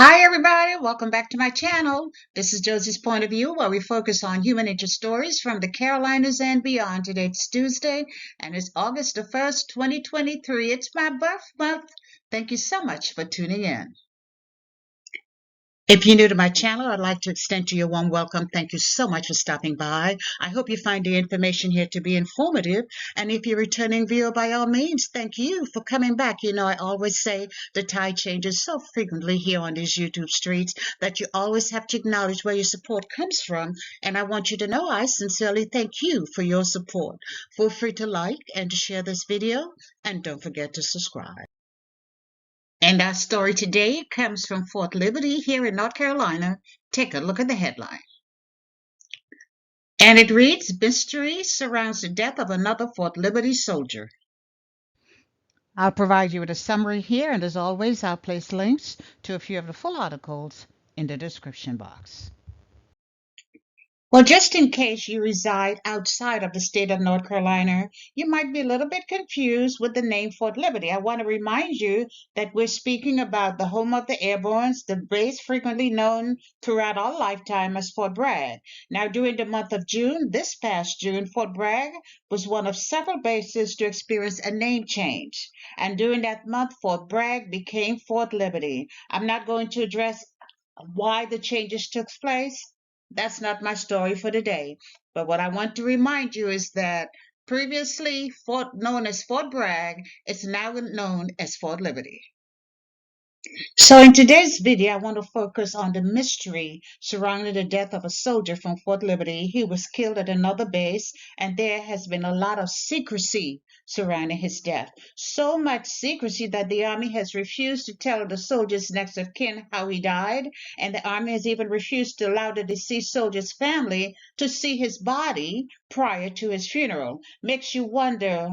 Hi, everybody. Welcome back to my channel. This is Josie's Point of View, where we focus on human interest stories from the Carolinas and beyond. Today it's Tuesday, and it's August the 1st, 2023. It's my birth month. Thank you so much for tuning in. If you're new to my channel, I'd like to extend to you a warm welcome. Thank you so much for stopping by. I hope you find the information here to be informative. And if you're a returning viewer, by all means, thank you for coming back. You know, I always say the tide changes so frequently here on these YouTube streets that you always have to acknowledge where your support comes from. And I want you to know I sincerely thank you for your support. Feel free to like and to share this video. And don't forget to subscribe. And our story today comes from Fort Liberty here in North Carolina. Take a look at the headline. And it reads, "Mystery surrounds the death of another Fort Liberty soldier." I'll provide you with a summary here, and as always, I'll place links to a few of the full articles in the description box. Well, just in case you reside outside of the state of North Carolina, you might be a little bit confused with the name Fort Liberty. I want to remind you that we're speaking about the home of the Airbornes, the base frequently known throughout our lifetime as Fort Bragg. Now, during the month of June, this past June, Fort Bragg was one of several bases to experience a name change. And during that month, Fort Bragg became Fort Liberty. I'm not going to address why the changes took place. That's not my story for today. But what I want to remind you is that previously known as Fort Bragg, it's now known as Fort Liberty. So in today's video, I want to focus on the mystery surrounding the death of a soldier from Fort Liberty. He was killed at another base, and there has been a lot of secrecy surrounding his death. So much secrecy that the Army has refused to tell the soldier's next of kin how he died, and the Army has even refused to allow the deceased soldier's family to see his body prior to his funeral. Makes you wonder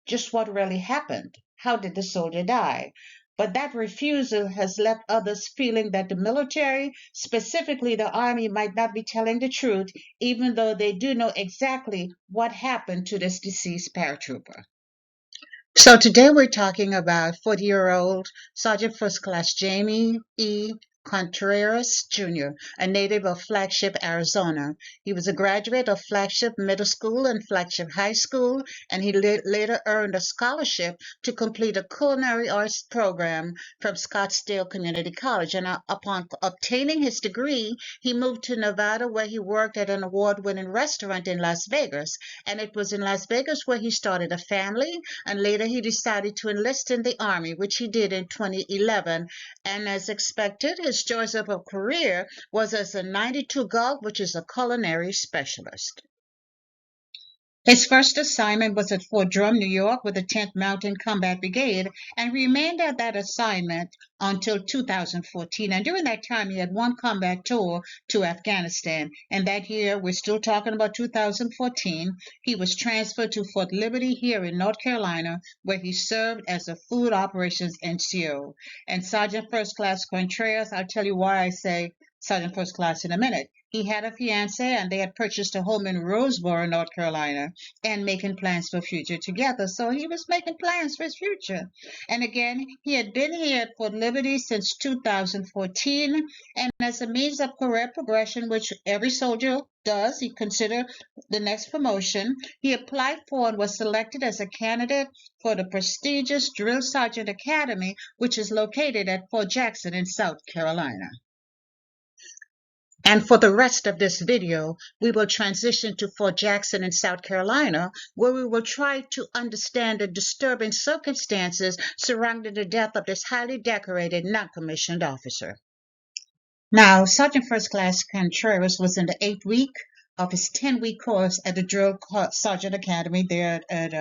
just what really happened. How did the soldier die? But that refusal has left others feeling that the military, specifically the Army, might not be telling the truth, even though they do know exactly what happened to this deceased paratrooper. So today we're talking about 40-year-old Sergeant First Class Jaime Contreras, Jr., a native of Flagstaff, Arizona. He was a graduate of Flagstaff Middle School and Flagstaff High School, and he later earned a scholarship to complete a culinary arts program from Scottsdale Community College. And upon obtaining his degree, he moved to Nevada, where he worked at an award-winning restaurant in Las Vegas. And it was in Las Vegas where he started a family, and later he decided to enlist in the Army, which he did in 2011. And as expected, his choice of a career was as a 92 Gulf, which is a culinary specialist. His first assignment was at Fort Drum, New York, with the 10th Mountain Combat Brigade, and remained at that assignment until 2014. And during that time, he had one combat tour to Afghanistan. And that year, we're still talking about 2014, he was transferred to Fort Liberty here in North Carolina, where he served as a food operations NCO. And Sergeant First Class Contreras, I'll tell you why I say Sergeant First Class in a minute. He had a fiancé, and they had purchased a home in Roseboro, North Carolina, and making plans for future together. So he was making plans for his future. And again, he had been here at Fort Liberty since 2014, and as a means of career progression, which every soldier does, he considered the next promotion, he applied for and was selected as a candidate for the prestigious Drill Sergeant Academy, which is located at Fort Jackson in South Carolina. And for the rest of this video, we will transition to Fort Jackson in South Carolina, where we will try to understand the disturbing circumstances surrounding the death of this highly decorated non-commissioned officer. Now, Sergeant First Class Contreras was in the 8th week of his 10-week course at the Drill Sergeant Academy there at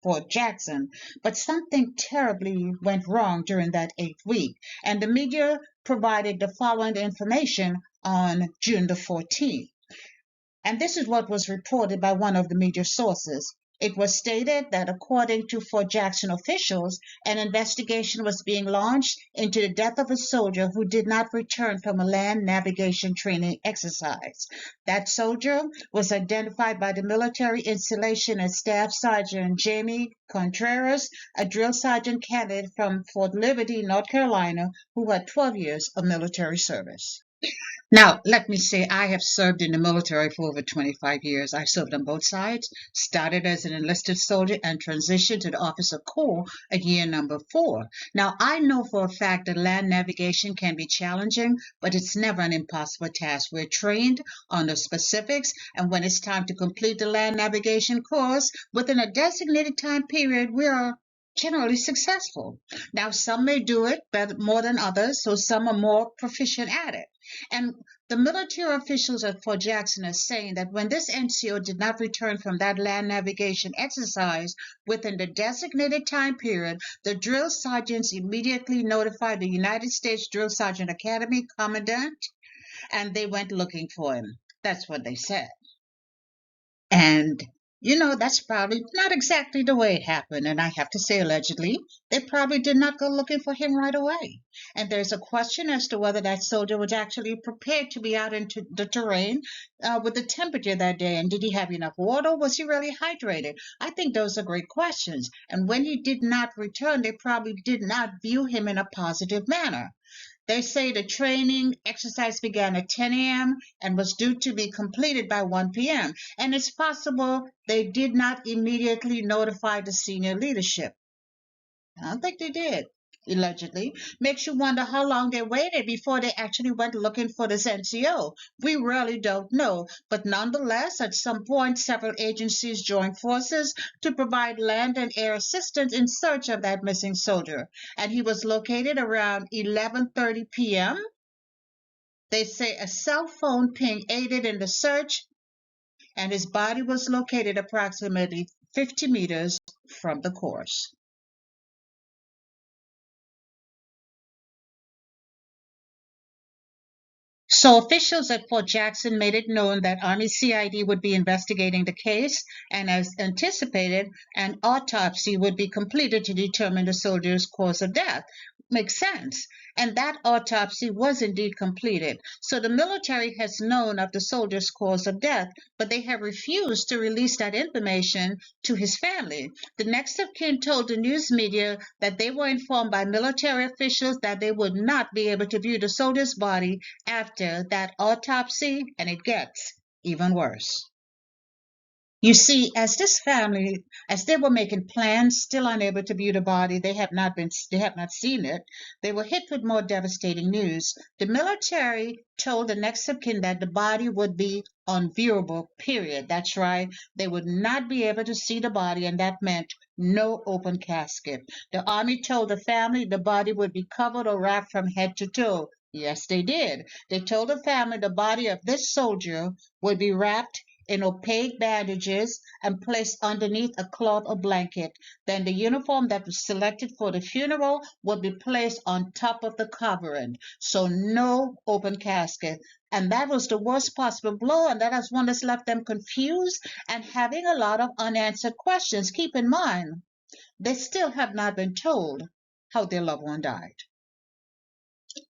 Fort Jackson, but something terribly went wrong during that 8th week, and the media provided the following information on June the 14th. And this is what was reported by one of the media sources. It was stated that according to Fort Jackson officials, an investigation was being launched into the death of a soldier who did not return from a land navigation training exercise. That soldier was identified by the military installation as Staff Sergeant Jaime Contreras, a drill sergeant candidate from Fort Liberty, North Carolina, who had 12 years of military service. Now, let me say, I have served in the military for over 25 years. I served on both sides, started as an enlisted soldier, and transitioned to the Office of Corps at year number 4. Now, I know for a fact that land navigation can be challenging, but it's never an impossible task. We're trained on the specifics, and when it's time to complete the land navigation course within a designated time period, we are generally successful. Now, some may do it better, more than others, so some are more proficient at it. And the military officials at Fort Jackson are saying that when this NCO did not return from that land navigation exercise within the designated time period, the drill sergeants immediately notified the United States Drill Sergeant Academy commandant, and they went looking for him. That's what they said. And that's probably not exactly the way it happened. And I have to say, allegedly, they probably did not go looking for him right away. And there's a question as to whether that soldier was actually prepared to be out into the terrain with the temperature that day. And did he have enough water? Was he really hydrated? I think those are great questions. And when he did not return, they probably did not view him in a positive manner. They say the training exercise began at 10 a.m. and was due to be completed by 1 p.m. And it's possible they did not immediately notify the senior leadership. I don't think they did, allegedly. Makes you wonder how long they waited before they actually went looking for this NCO. We really don't know. But nonetheless, at some point, several agencies joined forces to provide land and air assistance in search of that missing soldier. And he was located around 11:30 p.m. They say a cell phone ping aided in the search, and his body was located approximately 50 meters from the course. So officials at Fort Jackson made it known that Army CID would be investigating the case, and as anticipated, an autopsy would be completed to determine the soldier's cause of death. Makes sense. And that autopsy was indeed completed. So the military has known of the soldier's cause of death, but they have refused to release that information to his family. The next of kin told the news media that they were informed by military officials that they would not be able to view the soldier's body after that autopsy, and it gets even worse. You see, as this family, as they were making plans, still unable to view the body, they have not seen it. They were hit with more devastating news. The military told the next of kin that the body would be unviewable, period. That's right. They would not be able to see the body, and that meant no open casket. The Army told the family the body would be covered or wrapped from head to toe. Yes, they did. They told the family the body of this soldier would be wrapped in opaque bandages and placed underneath a cloth or blanket. Then the uniform that was selected for the funeral would be placed on top of the covering. So no open casket. And that was the worst possible blow, and that is one that's left them confused and having a lot of unanswered questions. Keep in mind, they still have not been told how their loved one died.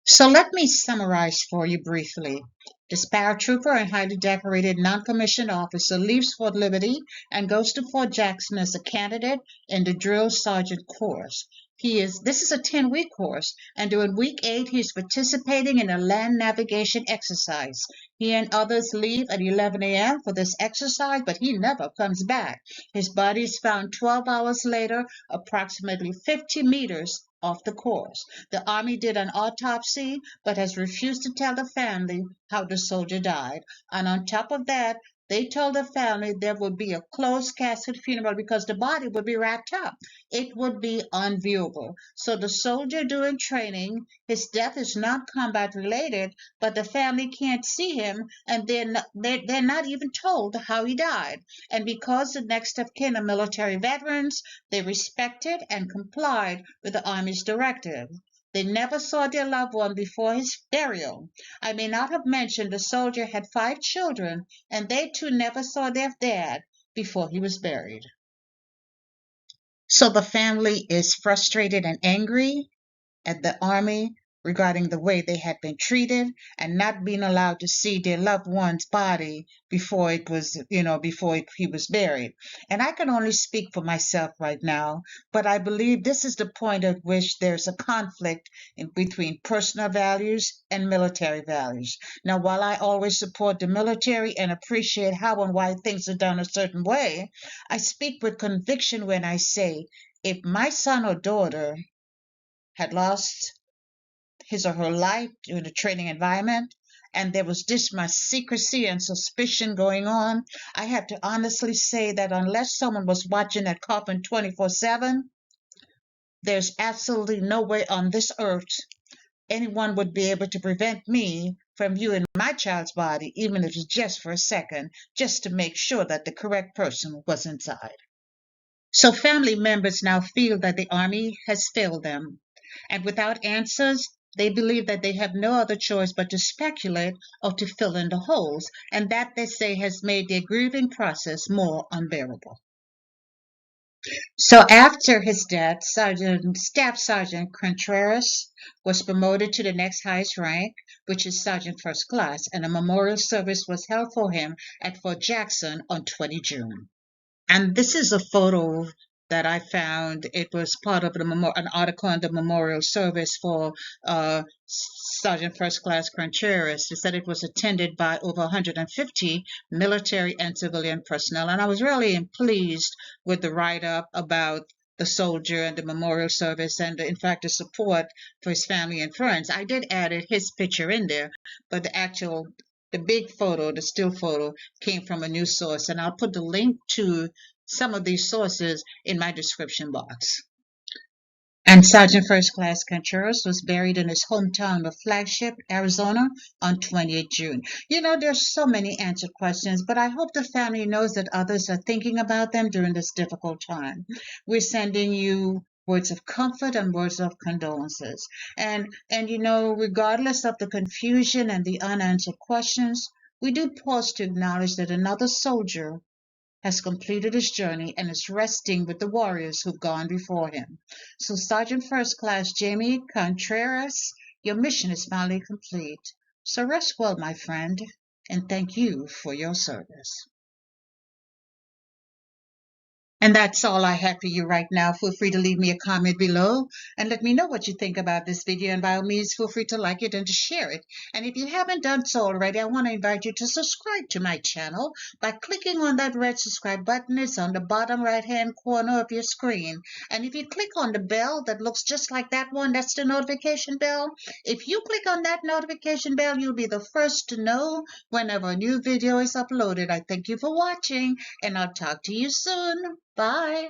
So let me summarize for you briefly. This paratrooper and highly decorated non-commissioned officer leaves Fort Liberty and goes to Fort Jackson as a candidate in the drill sergeant course. This is a 10-week course, and during week 8, he is participating in a land navigation exercise. He and others leave at 11 a.m. for this exercise, but he never comes back. His body is found 12 hours later, approximately 50 meters off the course. The Army did an autopsy, but has refused to tell the family how the soldier died. And on top of that, they told the family there would be a closed casket funeral because the body would be wrapped up. It would be unviewable. So the soldier during training, his death is not combat related, but the family can't see him, and they're not even told how he died. And because the next of kin are military veterans, they respected and complied with the Army's directive. They never saw their loved one before his burial. I may not have mentioned the soldier had 5 children, and they too never saw their dad before he was buried. So the family is frustrated and angry at the Army regarding the way they had been treated and not being allowed to see their loved one's body before it was, he was buried. And I can only speak for myself right now, but I believe this is the point at which there's a conflict between personal values and military values. Now, while I always support the military and appreciate how and why things are done a certain way, I speak with conviction when I say, if my son or daughter had lost his or her life during the training environment, and there was this much secrecy and suspicion going on, I have to honestly say that unless someone was watching that coffin 24/7, there's absolutely no way on this earth anyone would be able to prevent me from viewing my child's body, even if it's just for a second, just to make sure that the correct person was inside. So family members now feel that the Army has failed them, and without answers, they believe that they have no other choice but to speculate or to fill in the holes, and that, they say, has made their grieving process more unbearable. So after his death, Staff Sergeant Contreras was promoted to the next highest rank, which is Sergeant First Class, and a memorial service was held for him at Fort Jackson on 20 June. And this is a photo that I found. It was part of an article on the memorial service for Sergeant First Class Contreras. It said it was attended by over 150 military and civilian personnel. And I was really pleased with the write-up about the soldier and the memorial service, and in fact the support for his family and friends. I did add his picture in there, but the big photo, the still photo, came from a news source, and I'll put the link to some of these sources in my description box. And Sergeant First Class Contreras was buried in his hometown of Flagstaff, Arizona on 28 June. There's so many answered questions, but I hope the family knows that others are thinking about them during this difficult time. We're sending you words of comfort and words of condolences. And regardless of the confusion and the unanswered questions, we do pause to acknowledge that another soldier has completed his journey and is resting with the warriors who've gone before him. So, Sergeant First Class Jaime Contreras, your mission is finally complete. So rest well, my friend, and thank you for your service. And that's all I have for you right now. Feel free to leave me a comment below and let me know what you think about this video. And by all means, feel free to like it and to share it. And if you haven't done so already, I want to invite you to subscribe to my channel by clicking on that red subscribe button. It's on the bottom right-hand corner of your screen. And if you click on the bell that looks just like that one, that's the notification bell. If you click on that notification bell, you'll be the first to know whenever a new video is uploaded. I thank you for watching, and I'll talk to you soon. Bye.